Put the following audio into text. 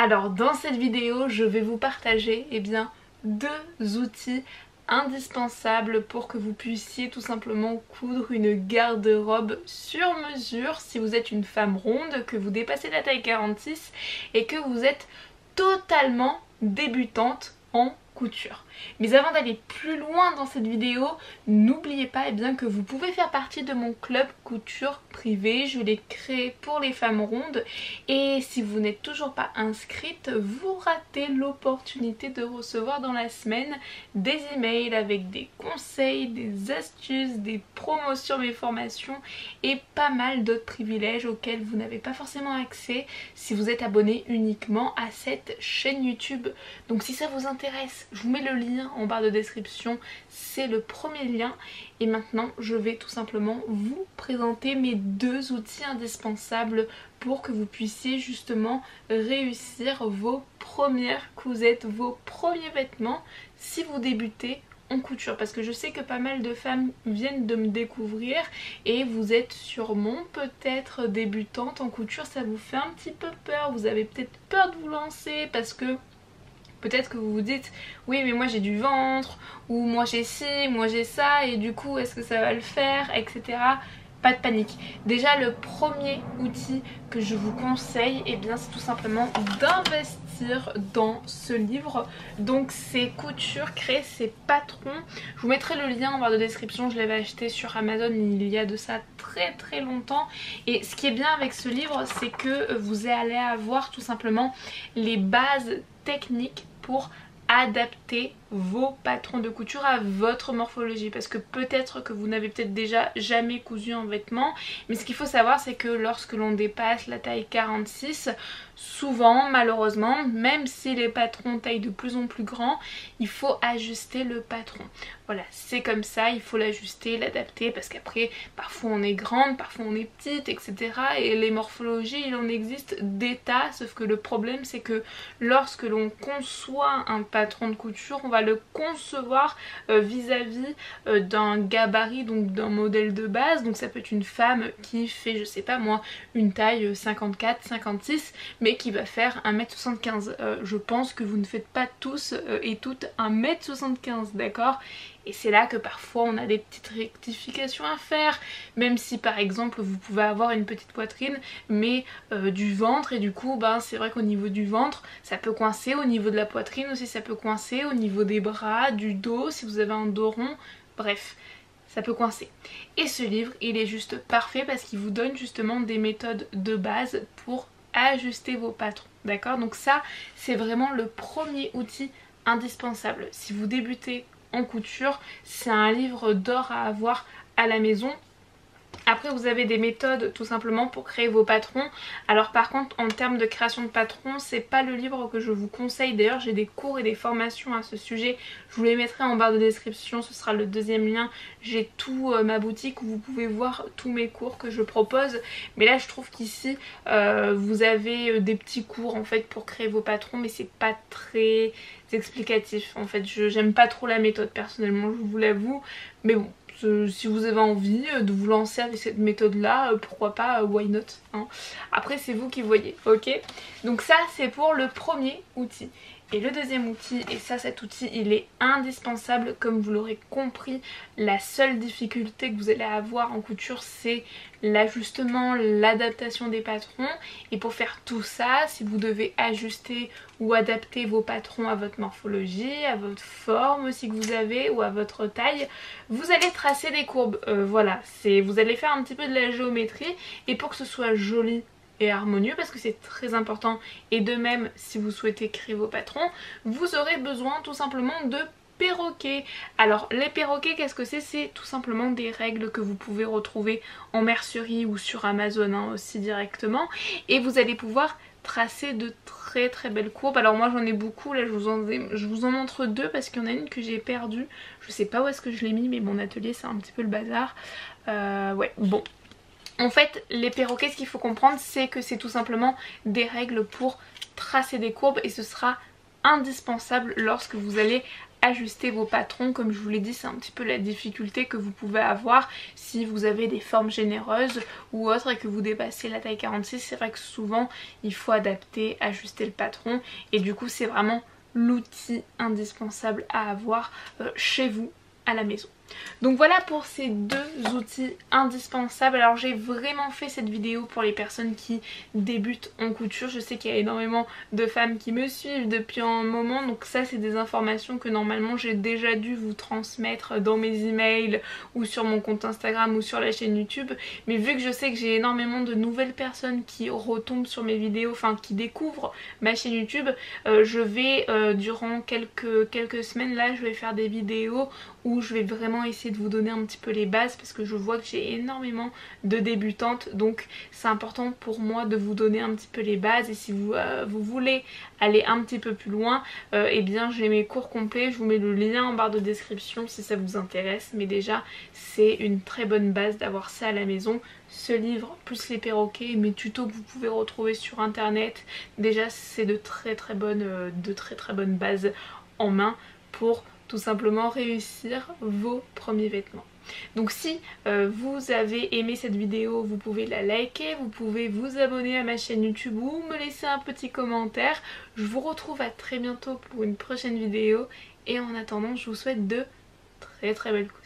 Alors dans cette vidéo je vais vous partager deux outils indispensables pour que vous puissiez tout simplement coudre une garde-robe sur mesure si vous êtes une femme ronde, que vous dépassez la taille 46 et que vous êtes totalement débutante en couture. Mais avant d'aller plus loin dans cette vidéo, n'oubliez pas que vous pouvez faire partie de mon club couture privé. Je l'ai créé pour les femmes rondes et si vous n'êtes toujours pas inscrite, vous ratez l'opportunité de recevoir dans la semaine des emails avec des conseils, des astuces, des promos sur mes formations et pas mal d'autres privilèges auxquels vous n'avez pas forcément accès si vous êtes abonné uniquement à cette chaîne YouTube. Donc si ça vous intéresse, je vous mets le lien en barre de description, c'est le premier lien. Et maintenant je vais tout simplement vous présenter mes deux outils indispensables pour que vous puissiez justement réussir vos premières cousettes, vos premiers vêtements si vous débutez en couture, parce que je sais que pas mal de femmes viennent de me découvrir et vous êtes sûrement peut-être débutante en couture, ça vous fait un petit peu peur, vous avez peut-être peur de vous lancer parce que peut-être que vous vous dites oui mais moi j'ai du ventre, ou moi j'ai ci, moi j'ai ça et du coup est-ce que ça va le faire, etc. Pas de panique. Déjà le premier outil que je vous conseille c'est tout simplement d'investir dans ce livre. Donc c'est Couture, créer ses patrons. Je vous mettrai le lien en barre de description, je l'avais acheté sur Amazon il y a de ça très longtemps. Et ce qui est bien avec ce livre, c'est que vous allez avoir tout simplement les bases techniques pour adapter vos patrons de couture à votre morphologie, parce que peut-être que vous n'avez peut-être déjà jamais cousu en vêtements, mais ce qu'il faut savoir c'est que lorsque l'on dépasse la taille 46, souvent malheureusement, même si les patrons taillent de plus en plus grand, il faut ajuster le patron. Voilà, c'est comme ça, il faut l'ajuster, l'adapter, parce qu'après parfois on est grande, parfois on est petite, etc. Et les morphologies, il en existe des tas, sauf que le problème c'est que lorsque l'on conçoit un patron de couture, on va le concevoir vis-à-vis d'un gabarit, donc d'un modèle de base. Donc ça peut être une femme qui fait, je sais pas moi, une taille 54, 56, mais qui va faire 1m75. Je pense que vous ne faites pas tous et toutes 1m75, d'accord ? Et c'est là que parfois on a des petites rectifications à faire, même si par exemple vous pouvez avoir une petite poitrine mais du ventre, et du coup c'est vrai qu'au niveau du ventre ça peut coincer, au niveau de la poitrine aussi ça peut coincer, au niveau des bras, du dos si vous avez un dos rond, bref ça peut coincer. Et ce livre il est juste parfait parce qu'il vous donne justement des méthodes de base pour ajuster vos patrons, d'accord? Donc ça c'est vraiment le premier outil indispensable. Si vous débutez en couture, c'est un livre d'or à avoir à la maison. Après vous avez des méthodes tout simplement pour créer vos patrons. Alors par contre en termes de création de patrons, c'est pas le livre que je vous conseille. D'ailleurs j'ai des cours et des formations à ce sujet, je vous les mettrai en barre de description, ce sera le deuxième lien. J'ai tout ma boutique où vous pouvez voir tous mes cours que je propose. Mais là je trouve qu'ici vous avez des petits cours en fait pour créer vos patrons, mais c'est pas très explicatif en fait. J'aime pas trop la méthode personnellement, je vous l'avoue, mais bon, si vous avez envie de vous lancer avec cette méthode là, pourquoi pas, why not, hein. Après c'est vous qui voyez, ok? Donc ça c'est pour le premier outil. Et le deuxième outil, et ça cet outil il est indispensable, comme vous l'aurez compris, la seule difficulté que vous allez avoir en couture c'est l'ajustement, l'adaptation des patrons. Et pour faire tout ça, si vous devez ajuster ou adapter vos patrons à votre morphologie, à votre forme aussi que vous avez ou à votre taille, vous allez tracer des courbes, voilà, vous allez faire un petit peu de la géométrie, et pour que ce soit joli et harmonieux, parce que c'est très important, et de même si vous souhaitez créer vos patrons, vous aurez besoin tout simplement de perroquets. Alors les perroquets, qu'est-ce que c'est? C'est tout simplement des règles que vous pouvez retrouver en mercerie ou sur Amazon aussi directement, et vous allez pouvoir tracer de très belles courbes. Alors moi j'en ai beaucoup, là je vous en montre deux parce qu'il y en a une que j'ai perdue, je sais pas où est-ce que je l'ai mis, mais mon atelier c'est un petit peu le bazar. Ouais, bon. En fait les perroquets, ce qu'il faut comprendre c'est que c'est tout simplement des règles pour tracer des courbes, et ce sera indispensable lorsque vous allez ajuster vos patrons. Comme je vous l'ai dit, c'est un petit peu la difficulté que vous pouvez avoir si vous avez des formes généreuses ou autres et que vous dépassez la taille 46. C'est vrai que souvent il faut adapter, ajuster le patron et du coup c'est vraiment l'outil indispensable à avoir chez vous à la maison. Donc voilà pour ces deux outils indispensables. Alors j'ai vraiment fait cette vidéo pour les personnes qui débutent en couture. Je sais qu'il y a énormément de femmes qui me suivent depuis un moment, donc ça c'est des informations que normalement j'ai déjà dû vous transmettre dans mes emails ou sur mon compte Instagram ou sur la chaîne YouTube. Mais vu que je sais que j'ai énormément de nouvelles personnes qui retombent sur mes vidéos, enfin qui découvrent ma chaîne YouTube, je vais durant quelques semaines là, je vais faire des vidéos où je vais vraiment essayer de vous donner un petit peu les bases parce que je vois que j'ai énormément de débutantes, donc c'est important pour moi de vous donner un petit peu les bases. Et si vous voulez aller un petit peu plus loin, eh bien j'ai mes cours complets, je vous mets le lien en barre de description si ça vous intéresse. Mais déjà c'est une très bonne base d'avoir ça à la maison, ce livre plus les perroquets, mes tutos que vous pouvez retrouver sur internet. Déjà c'est de très bonnes bases en main pour tout simplement réussir vos premiers vêtements. Donc si vous avez aimé cette vidéo, vous pouvez la liker, vous pouvez vous abonner à ma chaîne YouTube ou me laisser un petit commentaire. Je vous retrouve à très bientôt pour une prochaine vidéo et en attendant je vous souhaite de très belles courses.